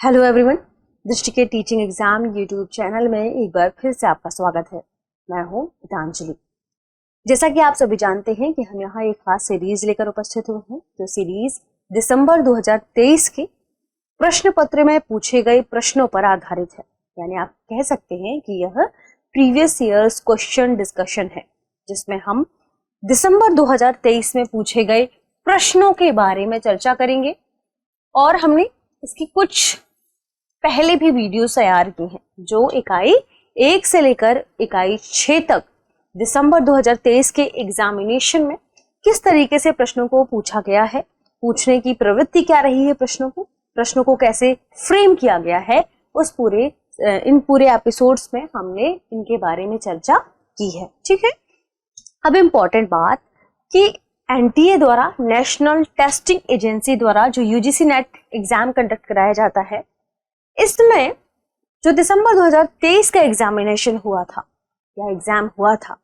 Hello everyone, दृष्टि के teaching exam YouTube channel में एक बार फिर से आपका स्वागत है। मैं हूं गीतांजलि। जैसा कि आप सभी जानते हैं कि हम यहाँ एक खास सीरीज लेकर उपस्थित हुए हैं। जो सीरीज दिसंबर 2023 के प्रश्न पत्र में पूछे गए प्रश्नों पर आधारित है, यानी आप कह सकते हैं कि यह प्रीवियस ईयर्स क्वेश्चन डिस्कशन है, जिसमें हम दिसंबर 2023 में पूछे गए प्रश्नों के बारे में चर्चा करेंगे। और हमने इसकी कुछ पहले भी वीडियोस तैयार की हैं, जो इकाई 1 से लेकर इकाई 6 तक दिसंबर 2023 के एग्जामिनेशन में किस तरीके से प्रश्नों को पूछा गया है, पूछने की प्रवृत्ति क्या रही है, प्रश्नों को कैसे फ्रेम किया गया है, इन पूरे एपिसोड्स में हमने इनके बारे में चर्चा की है। ठीक है, अब इम्पोर्टेंट बात कि एनटीए द्वारा, नेशनल टेस्टिंग एजेंसी द्वारा जो यूजीसी नेट एग्जाम कंडक्ट कराया जाता है, इसमें जो दिसंबर 2023 का एग्जामिनेशन हुआ था या एग्जाम हुआ था,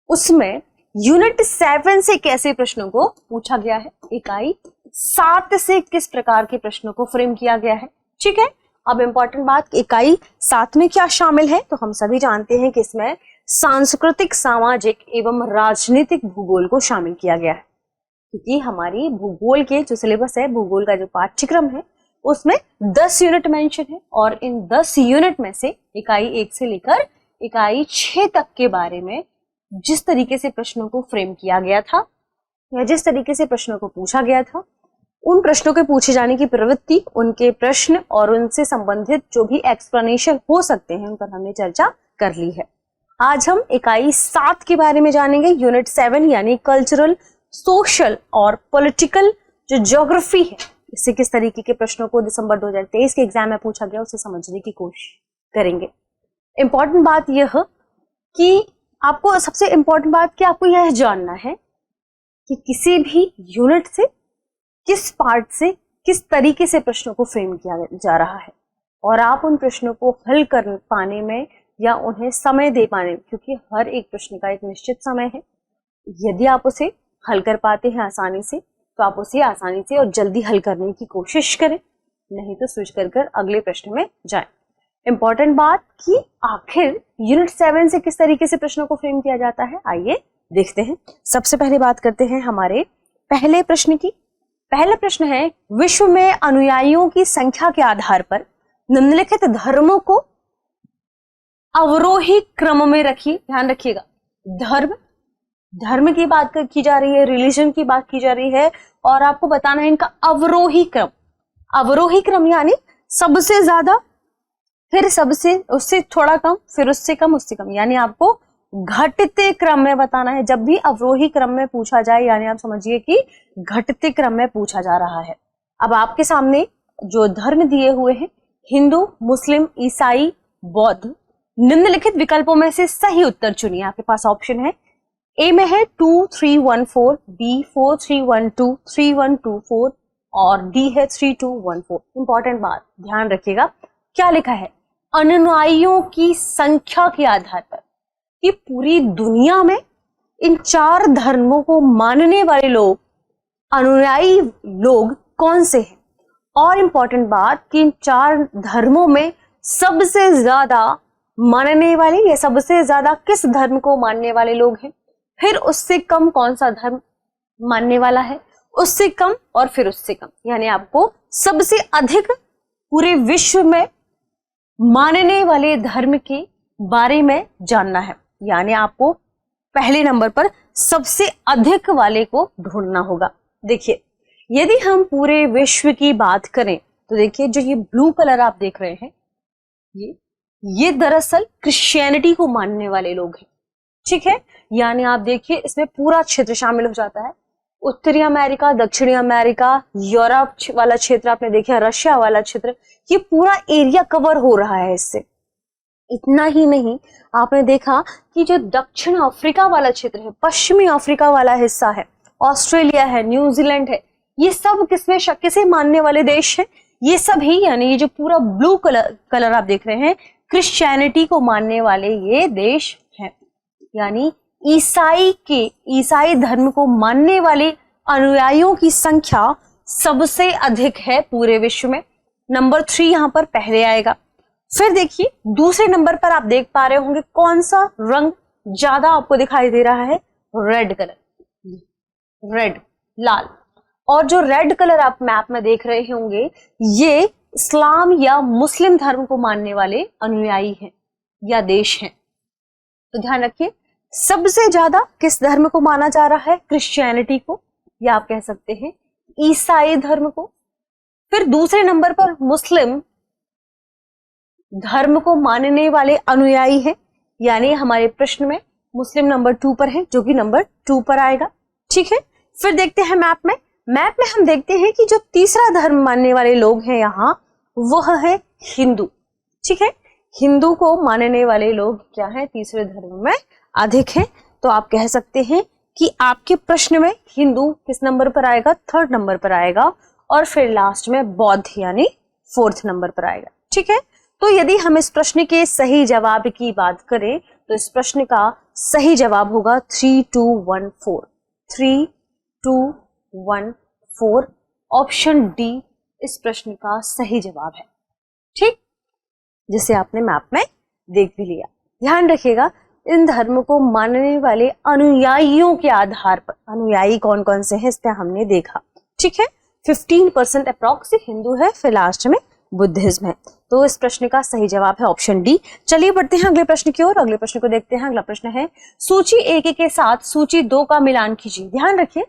उसमें यूनिट 7 से कैसे प्रश्नों को पूछा गया है, इकाई 7 से किस प्रकार के प्रश्नों को फ्रेम किया गया है। ठीक है, अब इम्पोर्टेंट बात, इकाई 7 में क्या शामिल है, तो हम सभी जानते हैं कि इसमें सांस्कृतिक, सामाजिक एवं राजनीतिक भूगोल को शामिल किया गया है, क्योंकि हमारी भूगोल के जो सिलेबस है, भूगोल का जो पाठ्यक्रम है, उसमें 10 यूनिट मेंशन है। और इन 10 यूनिट में से इकाई 1 से लेकर इकाई 6 तक के बारे में जिस तरीके से प्रश्नों को फ्रेम किया गया था या जिस तरीके से प्रश्नों को पूछा गया था, उन प्रश्नों के पूछे जाने की प्रवृत्ति, उनके प्रश्न और उनसे संबंधित जो भी एक्सप्लेनेशन हो सकते हैं, उन पर हमने चर्चा कर ली है। आज हम इकाई 7 के बारे में जानेंगे। यूनिट 7 यानी कल्चरल, सोशल और पॉलिटिकल जो ज्योग्राफी है, इससे किस तरीके के प्रश्नों को दिसंबर 2023 के एग्जाम में पूछा गया, उसे समझने की कोशिश करेंगे। इंपॉर्टेंट बात यह कि आपको सबसे इंपॉर्टेंट बात कि आपको यह जानना है कि किसी भी यूनिट से, किस पार्ट से किस तरीके से प्रश्नों को फ्रेम किया जा रहा है, और आप उन प्रश्नों को हल कर पाने में या उन्हें समय दे पाने में, क्योंकि हर एक प्रश्न का एक निश्चित समय है, यदि आप उसे हल कर पाते हैं आसानी से, तो आप उसे आसानी से और जल्दी हल करने की कोशिश करें, नहीं तो स्विच कर अगले प्रश्न में जाएं। इंपॉर्टेंट बात कि आखिर यूनिट 7 से किस तरीके से प्रश्नों को फ्रेम किया जाता है, आइए देखते हैं। सबसे पहले बात करते हैं हमारे पहले प्रश्न की। पहला प्रश्न है, विश्व में अनुयायियों की संख्या के आधार पर निम्नलिखित धर्मों को अवरोही क्रम में रखिए। ध्यान रखिएगा, धर्म की बात की जा रही है, रिलीजन की बात की जा रही है, और आपको बताना है इनका अवरोही क्रम। अवरोही क्रम यानी सबसे ज्यादा, फिर सबसे, उससे थोड़ा कम, फिर उससे कम, उससे कम, यानी आपको घटते क्रम में बताना है। जब भी अवरोही क्रम में पूछा जाए, यानी आप समझिए कि घटते क्रम में पूछा जा रहा है। अब आपके सामने जो धर्म दिए हुए हैं, हिंदू, मुस्लिम, ईसाई, बौद्ध, निम्नलिखित विकल्पों में से सही उत्तर चुनिए। आपके पास ऑप्शन है, ए में है 2314, बी 4312, 3124 और डी है 3214। इंपॉर्टेंट बात ध्यान रखिएगा, क्या लिखा है, अनुयायियों की संख्या के आधार पर, कि पूरी दुनिया में इन 4 धर्मों को मानने वाले लोग, अनुयायी लोग कौन से हैं। और इंपॉर्टेंट बात कि इन 4 धर्मों में सबसे ज्यादा मानने वाले या सबसे ज्यादा किस धर्म को मानने वाले लोग हैं, फिर उससे कम कौन सा धर्म मानने वाला है, उससे कम और फिर उससे कम, यानी आपको सबसे अधिक पूरे विश्व में मानने वाले धर्म के बारे में जानना है। यानी आपको पहले नंबर पर सबसे अधिक वाले को ढूंढना होगा। देखिए, यदि हम पूरे विश्व की बात करें तो देखिए, जो ये ब्लू कलर आप देख रहे हैं, ये दरअसल क्रिश्चियनिटी को मानने वाले लोग हैं। ठीक है, यानी आप देखिए इसमें पूरा क्षेत्र शामिल हो जाता है। उत्तरी अमेरिका, दक्षिणी अमेरिका, यूरोप वाला क्षेत्र आपने देखा, रशिया वाला क्षेत्र, ये पूरा एरिया कवर हो रहा है इससे। इतना ही नहीं, आपने देखा कि जो दक्षिण अफ्रीका वाला क्षेत्र है, पश्चिमी अफ्रीका वाला हिस्सा है, ऑस्ट्रेलिया है, न्यूजीलैंड है, ये सब किसमें किसे मानने वाले देश है, ये सब ही, यानी ये जो पूरा ब्लू कलर आप देख रहे हैं, क्रिश्चियनिटी को मानने वाले ये देश हैं। यानी ईसाई धर्म को मानने वाले अनुयायियों की संख्या सबसे अधिक है पूरे विश्व में। नंबर 3 यहाँ पर पहले आएगा। फिर देखिए दूसरे नंबर पर आप देख पा रहे होंगे कौन सा रंग ज्यादा आपको दिखाई दे रहा है, रेड कलर, रेड, लाल। और जो रेड कलर आप मैप में देख रहे होंगे ये इस्लाम या मुस्लिम धर्म को मानने वाले अनुयायी हैं या देश हैं। तो ध्यान रखिए सबसे ज्यादा किस धर्म को माना जा रहा है, क्रिश्चियनिटी को, या आप कह सकते हैं ईसाई धर्म को। फिर दूसरे नंबर पर मुस्लिम धर्म को मानने वाले अनुयायी हैं, यानी हमारे प्रश्न में मुस्लिम नंबर 2 पर है, जो कि नंबर 2 पर आएगा। ठीक है, फिर देखते हैं मैप में हम देखते हैं कि जो तीसरा धर्म मानने वाले लोग हैं यहाँ वह है हिंदू। ठीक है, हिंदू को मानने वाले लोग क्या है, तीसरे धर्म में अधिक हैं। तो आप कह सकते हैं कि आपके प्रश्न में हिंदू किस नंबर पर आएगा, 3rd नंबर पर आएगा। और फिर लास्ट में बौद्ध यानी 4th नंबर पर आएगा। ठीक है, तो यदि हम इस प्रश्न के सही जवाब की बात करें तो इस प्रश्न का सही जवाब होगा 3214, 3214। ऑप्शन डी इस प्रश्न का सही जवाब है। ठीक, जिसे आपने मैप में देख भी लिया। ध्यान रखिएगा इन धर्म को मानने वाले अनुयायियों के आधार पर, अनुयायी कौन कौन से हैं इस पे हमने देखा। ठीक है, 15% अप्रॉक्स हिंदू है, फिर लास्ट में बुद्धिज्म है। तो इस प्रश्न का सही जवाब है ऑप्शन डी। चलिए बढ़ते हैं अगले प्रश्न की ओर। अगले प्रश्न को देखते हैं। अगला प्रश्न है सूची 1 के साथ सूची 2 का मिलान कीजिए। ध्यान रखिए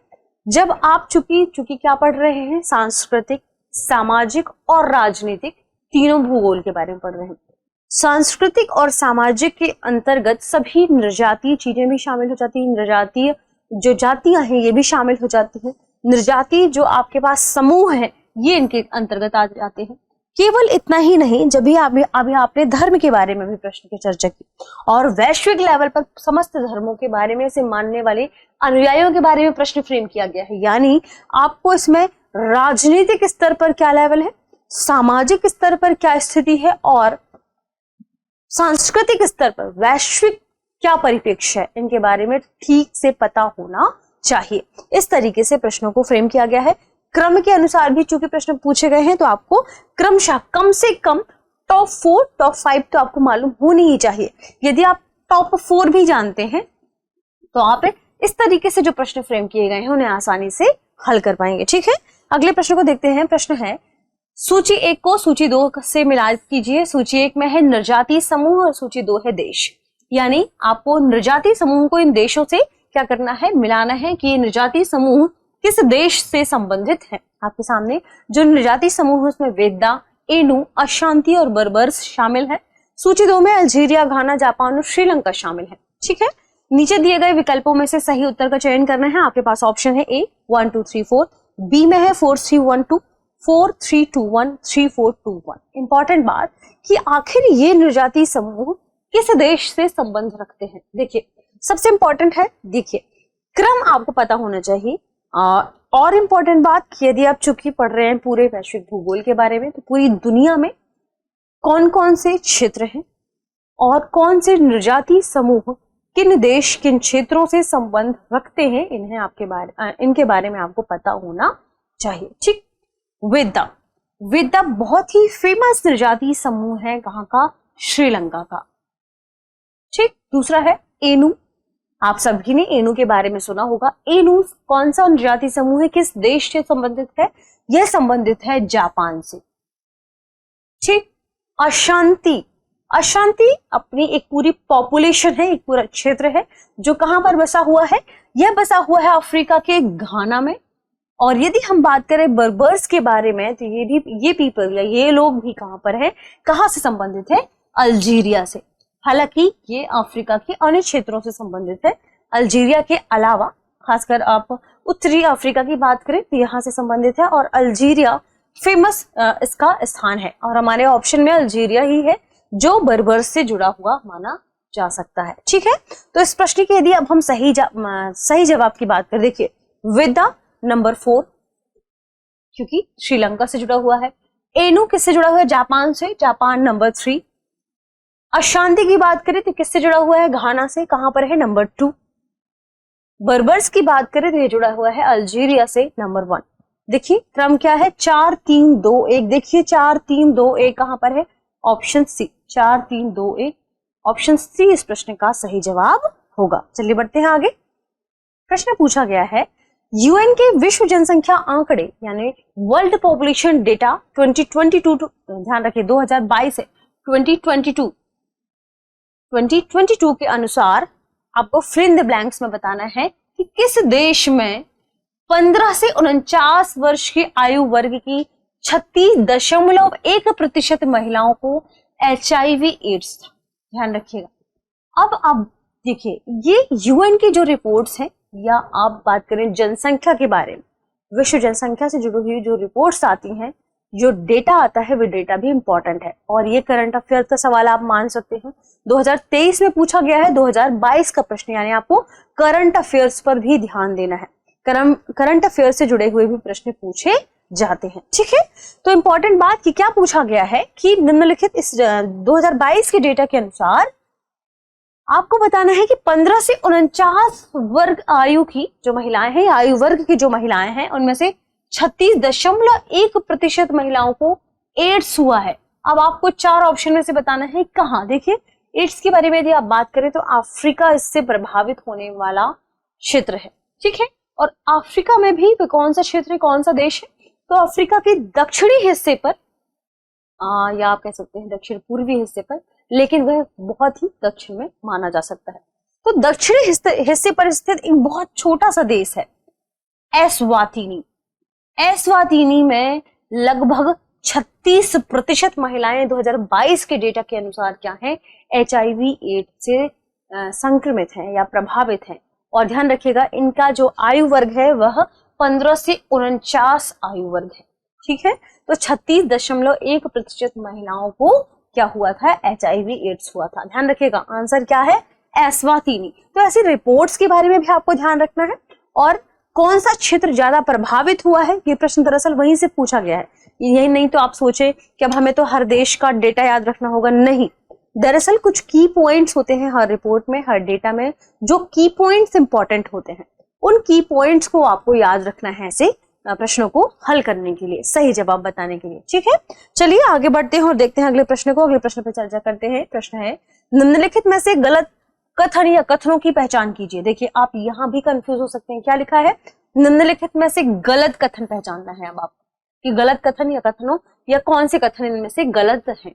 जब आप चूंकि क्या पढ़ रहे हैं, सांस्कृतिक, सामाजिक और राजनीतिक तीनों भूगोल के बारे में पढ़ रहे हैं। सांस्कृतिक और सामाजिक के अंतर्गत सभी नृजातीय चीजें भी शामिल हो जाती हैं, नृजातीय जो जातियां हैं ये भी शामिल हो जाती हैं, नृजातीय जो आपके पास समूह है ये इनके अंतर्गत आ जाते हैं। केवल इतना ही नहीं, जब भी अभी आपने धर्म के बारे में भी प्रश्न की चर्चा की और वैश्विक लेवल पर समस्त धर्मों के बारे में, इसे मानने वाले अनुयायियों के बारे में प्रश्न फ्रेम किया गया है। यानी आपको इसमें राजनीतिक स्तर पर क्या लेवल है, सामाजिक स्तर पर क्या स्थिति है और सांस्कृतिक स्तर पर वैश्विक क्या परिप्रेक्ष्य है, इनके बारे में ठीक से पता होना चाहिए। इस तरीके से प्रश्नों को फ्रेम किया गया है। क्रम के अनुसार भी चूंकि प्रश्न पूछे गए हैं तो आपको क्रमशः कम से कम टॉप 4 टॉप 5 तो आपको मालूम होनी ही चाहिए। यदि आप टॉप 4 भी जानते हैं तो आप इस तरीके से जो प्रश्न फ्रेम किए गए हैं उन्हें आसानी से हल कर पाएंगे। ठीक है, अगले प्रश्न को देखते हैं। प्रश्न है सूची 1 को सूची 2 से मिला कीजिए। सूची 1 में है नृजातीय समूह और सूची 2 है देश। यानी आपको नृजातीय समूह को इन देशों से क्या करना है, मिलाना है कि नृजातीय समूह किस देश से संबंधित है। आपके सामने जो नृजातीय समूह है उसमें वेदा, एनु, अशांति और बर्बर्स शामिल है। सूची 2 में अल्जीरिया, घाना, जापान और श्रीलंका शामिल है। ठीक है, नीचे दिए गए विकल्पों में से सही उत्तर का चयन करना है। आपके पास ऑप्शन है ए 1 2 3 4, बी में है 4 3 1 2, 4 3 2 1, 3 4 2 1। इंपॉर्टेंट बात कि आखिर ये नृजातीय समूह किस देश से संबंध रखते हैं। देखिए सबसे इंपॉर्टेंट है, देखिए क्रम आपको पता होना चाहिए। और इम्पोर्टेंट बात, यदि आप चूंकि पढ़ रहे हैं पूरे वैश्विक भूगोल के बारे में, तो पूरी दुनिया में कौन कौन से क्षेत्र हैं और कौन से नृजातीय समूह किन देश, किन क्षेत्रों से संबंध रखते हैं, इनके बारे में आपको पता होना चाहिए। ठीक, वेदा बहुत ही फेमस नृजातीय समूह है, कहाँ का, श्रीलंका का। ठीक, दूसरा है एनु। आप सभी ने एनु के बारे में सुना होगा। एनु कौन सा नृजातीय समूह है, किस देश से संबंधित है, यह संबंधित है जापान से। ठीक, अशांति अपनी एक पूरी पॉपुलेशन है, एक पूरा क्षेत्र है जो कहां पर बसा हुआ है, यह बसा हुआ है अफ्रीका के घाना में। और यदि हम बात करें बर्बर्स के बारे में तो ये पीपल या ये लोग भी कहां पर है, कहां से संबंधित है, अल्जीरिया से। हालांकि ये अफ्रीका के अन्य क्षेत्रों से संबंधित है। अल्जीरिया के अलावा खासकर आप उत्तरी अफ्रीका की बात करें तो यहाँ से संबंधित है और अल्जीरिया फेमस इसका स्थान है। और हमारे ऑप्शन में अल्जीरिया ही है जो बर्बर्स से जुड़ा हुआ माना जा सकता है। ठीक है, तो इस प्रश्न की यदि अब हम सही जवाब की बात करें, देखिए वेदा नंबर 4 क्योंकि श्रीलंका से जुड़ा हुआ है। एनु किससे जुड़ा हुआ है, जापान से, जापान नंबर 3। अशांति की बात करें तो किससे जुड़ा हुआ है, घाना से, कहां पर है, नंबर 2। बर्बर्स की बात करें तो ये जुड़ा हुआ है अल्जीरिया से, नंबर 1। देखिए क्रम क्या है, 4 3 2 1। देखिए 4 3 2 1 कहां पर है, ऑप्शन सी, 4 3 2 1, ऑप्शन सी इस प्रश्न का सही जवाब होगा। चलिए बढ़ते हैं आगे। प्रश्न पूछा गया है, यूएन के विश्व जनसंख्या आंकड़े यानी वर्ल्ड पॉपुलेशन डेटा 2022, ध्यान रखिए 2022 है, 2022 के अनुसार आपको फिल इन द ब्लैंक्स में बताना है कि किस देश में 15 से 49 वर्ष की आयु वर्ग की 36.1% महिलाओं को HIV एड्स था। ध्यान रखिएगा। अब आप देखिए ये यूएन की जो रिपोर्ट्स हैं, या आप बात करें जनसंख्या के बारे में, विश्व जनसंख्या से जुड़ी हुई जो रिपोर्ट्स आती हैं, जो डेटा आता है, वो डेटा भी इंपॉर्टेंट है। और ये करंट अफेयर का सवाल आप मान सकते हैं 2023 में पूछा गया है, 2022 का प्रश्न, यानी आपको करंट अफेयर्स पर भी ध्यान देना है। करंट अफेयर से जुड़े हुए भी प्रश्न पूछे जाते हैं, ठीक है। तो इंपॉर्टेंट बात कि क्या पूछा गया है कि निम्नलिखित इस 2022 के डेटा के अनुसार आपको बताना है कि 15 से 49 वर्ग आयु की जो महिलाएं हैं, आयु वर्ग की जो महिलाएं हैं, उनमें से 36.1% महिलाओं को एड्स हुआ है। अब आपको 4 ऑप्शन में से बताना है कहां। देखिए एड्स के बारे में यदि आप बात करें तो अफ्रीका इससे प्रभावित होने वाला क्षेत्र है, ठीक है। और अफ्रीका में भी कौन सा क्षेत्र है, कौन सा देश है, तो अफ्रीका के दक्षिणी हिस्से पर, या आप कह सकते हैं दक्षिण पूर्वी हिस्से पर, लेकिन वह बहुत ही दक्षिण में माना जा सकता है। तो दक्षिणी हिस्से पर स्थित एक बहुत छोटा सा देश है एस्वातिनी। एस्वातिनी में लगभग 36% महिलाएं 2022 के डेटा के अनुसार क्या है, HIV एड्स से संक्रमित हैं या प्रभावित हैं। और ध्यान रखिएगा इनका जो आयु वर्ग है वह 15 से 49 आयु वर्ग है, ठीक है। तो 36.1% महिलाओं को क्या हुआ था, HIV एड्स हुआ था। ध्यान रखिएगा आंसर क्या है, एस्वातिनी। तो ऐसी रिपोर्ट्स के बारे में भी आपको ध्यान रखना है। और कौन सा क्षेत्र ज्यादा प्रभावित हुआ है, ये प्रश्न दरअसल वहीं से पूछा गया है। यही नहीं तो आप सोचे कि अब हमें तो हर देश का डेटा याद रखना होगा, नहीं। दरअसल कुछ की पॉइंट्स होते हैं हर रिपोर्ट में, हर डेटा में, जो की पॉइंट्स इंपॉर्टेंट होते हैं। उन की पॉइंट्स को आपको याद रखना है ऐसे प्रश्नों को हल करने के लिए, सही जवाब बताने के लिए, ठीक है। चलिए आगे बढ़ते हैं और देखते हैं अगले प्रश्न को। अगले प्रश्न पर चर्चा करते हैं। प्रश्न है, निम्नलिखित में से गलत कथन या कथनों की पहचान कीजिए। देखिए आप यहाँ भी कंफ्यूज हो सकते हैं, क्या लिखा है, निम्नलिखित में से गलत कथन पहचानना है। अब आपको कि गलत कथन या कथनों या कौन से कथन इनमें से गलत हैं।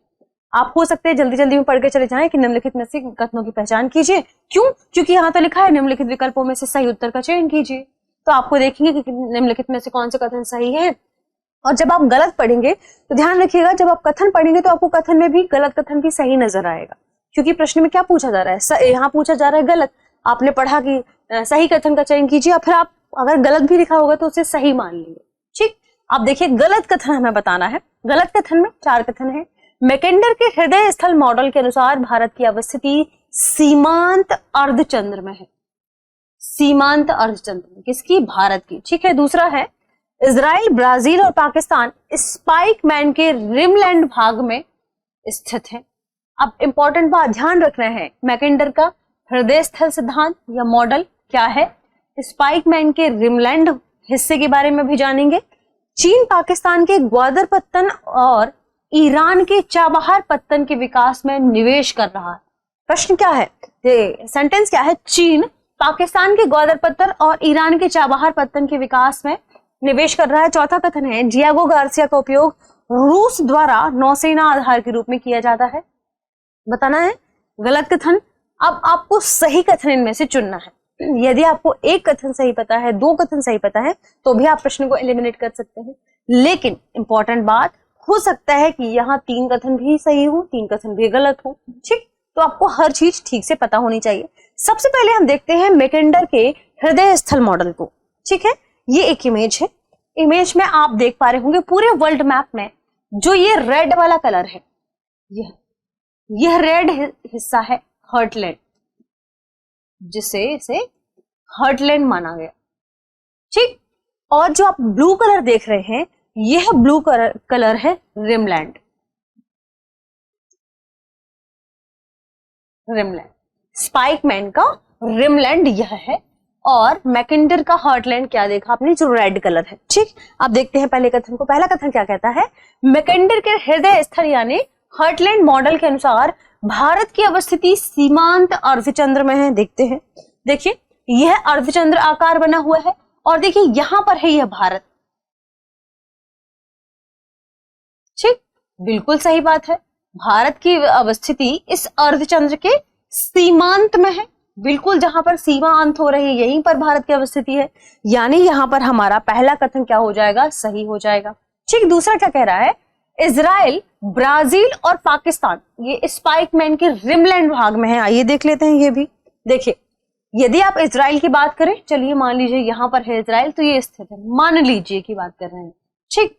आप हो सकते हैं जल्दी जल्दी में पढ़ के चले जाएं कि निम्नलिखित में से कथनों की पहचान कीजिए। क्यों? क्योंकि यहाँ तो लिखा है निम्नलिखित विकल्पों में से सही उत्तर का चयन कीजिए। तो आपको देखेंगे कि निम्नलिखित में से कौन से कथन सही है। और जब आप गलत पढ़ेंगे तो ध्यान रखिएगा, जब आप कथन पढ़ेंगे तो आपको कथन में भी गलत कथन भी सही नजर आएगा। क्योंकि प्रश्न में क्या पूछा जा रहा है, यहाँ पूछा जा रहा है गलत। आपने पढ़ा कि सही कथन का चयन कीजिए, और फिर आप अगर गलत भी लिखा होगा तो उसे सही मान लेंगे, ठीक। आप देखिए गलत कथन हमें बताना है। गलत कथन में 4 कथन है। मैकेंडर के हृदय स्थल मॉडल के अनुसार भारत की अवस्थिति सीमांत अर्धचंद्र में है। सीमांत अर्धचंद्र में किसकी, भारत की, ठीक है। दूसरा है, इजराइल, ब्राजील और पाकिस्तान स्पाइक मैन के रिमलैंड भाग में स्थित है। अब इंपॉर्टेंट बात ध्यान रखना है, मैकेंडर का हृदय स्थल सिद्धांत या मॉडल क्या है, स्पाइक मैन के रिमलैंड हिस्से के बारे में भी जानेंगे। चीन पाकिस्तान के ग्वादर पत्तन और ईरान के चाबहार पत्तन के विकास में निवेश कर रहा है। प्रश्न क्या है, सेंटेंस क्या है, चीन पाकिस्तान के ग्वादर पत्तन और ईरान के चाबहार पत्तन के विकास में निवेश कर रहा है। चौथा कथन है, डिएगो गार्सिया का उपयोग रूस द्वारा नौसेना आधार के रूप में किया जाता है। बताना है गलत कथन। अब आपको सही कथन इनमें से चुनना है। यदि आपको एक कथन सही पता है, 2 कथन सही पता है, तो भी आप प्रश्न को एलिमिनेट कर सकते हैं। लेकिन इंपॉर्टेंट बात, हो सकता है कि यहाँ 3 कथन भी सही हो, 3 कथन भी गलत हो, ठीक। तो आपको हर चीज ठीक से पता होनी चाहिए। सबसे पहले हम देखते हैं मैकेंडर के हृदय स्थल मॉडल को, ठीक है। ये एक इमेज है। इमेज में आप देख पा रहे होंगे पूरे वर्ल्ड मैप में जो ये रेड वाला कलर है, यह रेड हिस्सा है हर्टलैंड, जिसे इसे हर्टलैंड माना गया, ठीक। और जो आप ब्लू कलर देख रहे हैं, यह ब्लू कलर है रिमलैंड। रिमलैंड स्पाइक मैन का रिमलैंड यह है, और मैकेंडर का हार्टलैंड क्या देखा आपने, जो रेड कलर है। ठीक, अब देखते हैं पहले कथन को। पहला कथन क्या कहता है, मैकेंडर के हृदय स्थल यानी हार्टलैंड मॉडल के अनुसार भारत की अवस्थिति सीमांत अर्धचंद्र में है। देखते हैं, देखिए यह अर्धचंद्र आकार बना हुआ है और देखिए यहां पर है यह भारत। ठीक, बिल्कुल सही बात है, भारत की अवस्थिति इस अर्धचंद्र के सीमांत में है, बिल्कुल जहां पर सीमा अंत हो रही है यहीं पर भारत की अवस्थिति है, यानी यहां पर हमारा पहला कथन क्या हो जाएगा, सही हो जाएगा। ठीक, दूसरा क्या कह रहा है, इजराइल, ब्राजील और पाकिस्तान ये स्पाइकमैन के रिमलैंड भाग में है। आइए देख लेते हैं ये भी। देखिए यदि आप इजराइल की बात करें, चलिए मान लीजिए यहां पर है इजराइल, तो ये स्थित है, मान लीजिए की बात कर रहे हैं। ठीक,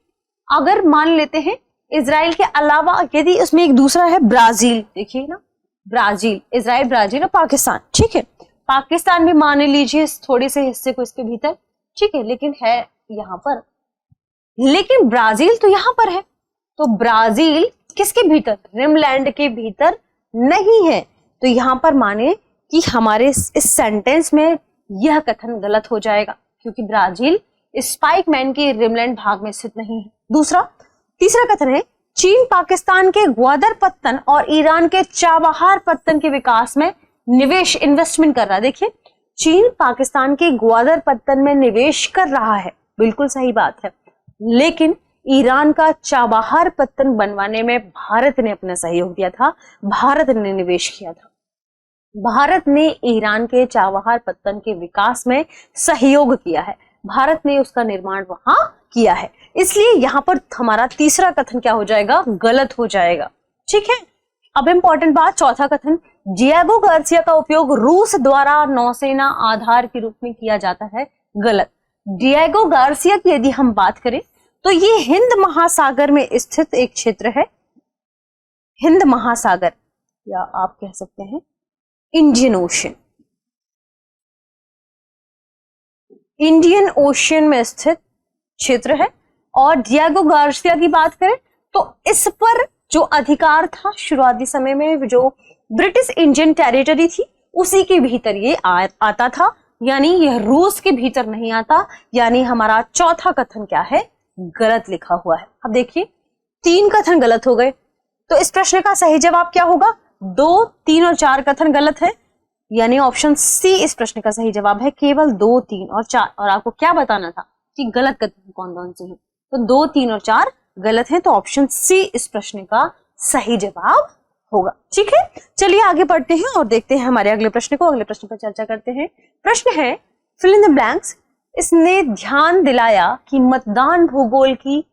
अगर मान लेते हैं इजराइल के अलावा यदि उसमें एक दूसरा है ब्राजील, देखिए ना, ब्राजील, इजराइल, ब्राजील और पाकिस्तान। ठीक है, पाकिस्तान भी मान लीजिए थोड़े से हिस्से को इसके भीतर, ठीक है, लेकिन है यहाँ पर, लेकिन ब्राजील तो यहाँ पर है, तो ब्राजील किसके भीतर, रिमलैंड के भीतर नहीं है। तो यहाँ पर माने कि हमारे इस सेंटेंस में यह कथन गलत हो जाएगा, क्योंकि ब्राजील स्पाइकमैन के रिमलैंड भाग में स्थित नहीं है। तीसरा कथन है, चीन पाकिस्तान के ग्वादर पत्तन और ईरान के चाबहार पत्तन के विकास में निवेश, इन्वेस्टमेंट कर रहा है। देखिए चीन पाकिस्तान के ग्वादर पत्तन में निवेश कर रहा है, बिल्कुल सही बात है, लेकिन ईरान का चाबहार पत्तन बनवाने में भारत ने अपना सहयोग दिया था, भारत ने निवेश किया था, भारत ने ईरान के चाबहार पत्तन के विकास में सहयोग किया है, भारत ने उसका निर्माण वहां किया है, इसलिए यहां पर हमारा तीसरा कथन क्या हो जाएगा, गलत हो जाएगा। ठीक है, अब इंपॉर्टेंट बात, चौथा कथन, डिएगो गार्सिया का उपयोग रूस द्वारा नौसेना आधार के रूप में किया जाता है, गलत। डिएगो गार्सिया की यदि हम बात करें तो ये हिंद महासागर में स्थित एक क्षेत्र है, हिंद महासागर या आप कह सकते हैं इंडियन ओशन, इंडियन ओशन में स्थित क्षेत्र है। और डिएगो गार्सिया की बात करें तो इस पर जो अधिकार था शुरुआती समय में, जो ब्रिटिश इंडियन टेरिटरी थी उसी के भीतर ये आता था, यानी यह रूस के भीतर नहीं आता, यानी हमारा चौथा कथन क्या है, गलत लिखा हुआ है। अब देखिए 3 कथन गलत हो गए, तो इस प्रश्न का सही जवाब क्या होगा, 2, 3 और 4 कथन गलत है, यानी ऑप्शन सी इस प्रश्न का सही जवाब है, केवल 2, 3 और 4। और आपको क्या बताना था कि गलत कथन कौन कौन से हैं, तो 2, 3 और 4 गलत हैं, तो ऑप्शन सी इस प्रश्न का सही जवाब होगा। ठीक है, चलिए आगे बढ़ते हैं और देखते हैं हमारे अगले प्रश्न को। अगले प्रश्न पर चर्चा करते हैं। प्रश्न है फिल इन द ब्लैंक्स, इसने ध्यान दिलाया कि मतदान भूगोल की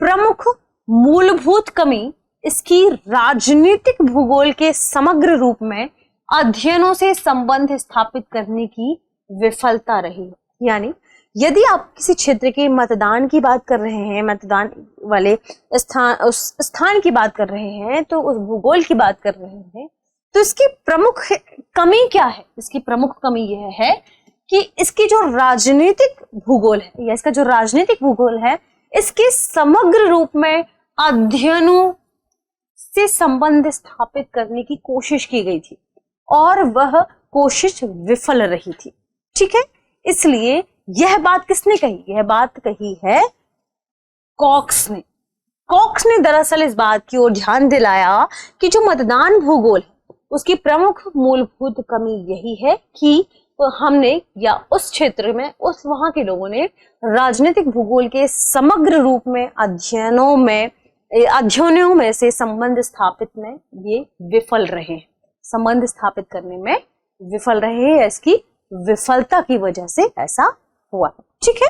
प्रमुख मूलभूत कमी इसकी राजनीतिक भूगोल के समग्र रूप में अध्ययनों से संबंध स्थापित करने की विफलता रही। यानी यदि आप किसी क्षेत्र के मतदान की बात कर रहे हैं, मतदान वाले उस स्थान की बात कर रहे हैं, तो उस भूगोल की बात कर रहे हैं, तो इसकी प्रमुख कमी क्या है, इसकी प्रमुख कमी यह है कि इसकी जो राजनीतिक भूगोल है या इसका जो राजनीतिक भूगोल है, इसके समग्र रूप में अध्ययनों से संबंध स्थापित करने की कोशिश की गई थी और वह कोशिश विफल रही थी। ठीक है, इसलिए यह बात किसने कही, यह बात कही है कॉक्स ने। कॉक्स ने दरअसल इस बात की ओर ध्यान दिलाया कि जो मतदान भूगोल है उसकी प्रमुख मूलभूत कमी यही है कि हमने या उस क्षेत्र में उस वहां के लोगों ने राजनीतिक भूगोल के समग्र रूप में अध्ययनों में से संबंध स्थापित में ये विफल रहे, संबंध स्थापित करने में विफल रहे, इसकी विफलता की वजह से ऐसा हुआ। ठीक है,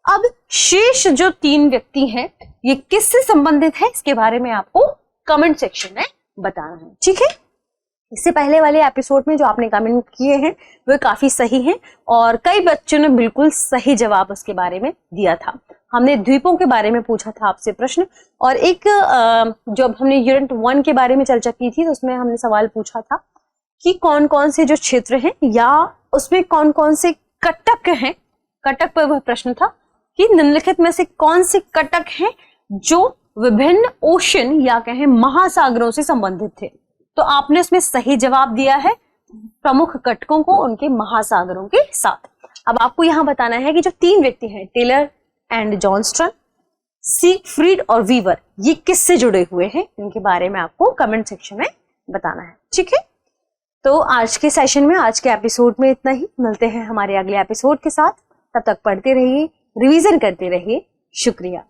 अब शेष जो 3 व्यक्ति हैं ये किससे संबंधित है, इसके बारे में आपको कमेंट सेक्शन में बताना है। ठीक है, इससे पहले वाले एपिसोड में जो आपने कमेंट किए हैं वो काफी सही हैं और कई बच्चों ने बिल्कुल सही जवाब उसके बारे में दिया था। हमने द्वीपों के बारे में पूछा था आपसे प्रश्न, और एक जब हमने यूनिट 1 के बारे में चर्चा की थी तो उसमें हमने सवाल पूछा था कि कौन कौन से जो क्षेत्र हैं या उसमें कौन कौन से कटक हैं, कटक पर वह प्रश्न था कि निम्नलिखित में से कौन से कटक हैं जो विभिन्न ओशन या कहें महासागरों से संबंधित थे। तो आपने उसमें सही जवाब दिया है प्रमुख कटकों को उनके महासागरों के साथ। अब आपको यहाँ बताना है कि जो 3 व्यक्ति हैं, टेलर एंड जॉनस्टन, सिगफ्रीड और वीवर, ये किससे जुड़े हुए हैं, इनके बारे में आपको कमेंट सेक्शन में बताना है। ठीक है, तो आज के सेशन में, आज के एपिसोड में इतना ही। मिलते हैं हमारे अगले एपिसोड के साथ। तब तक पढ़ते रहिए, रिवीजन करते रहिए। शुक्रिया।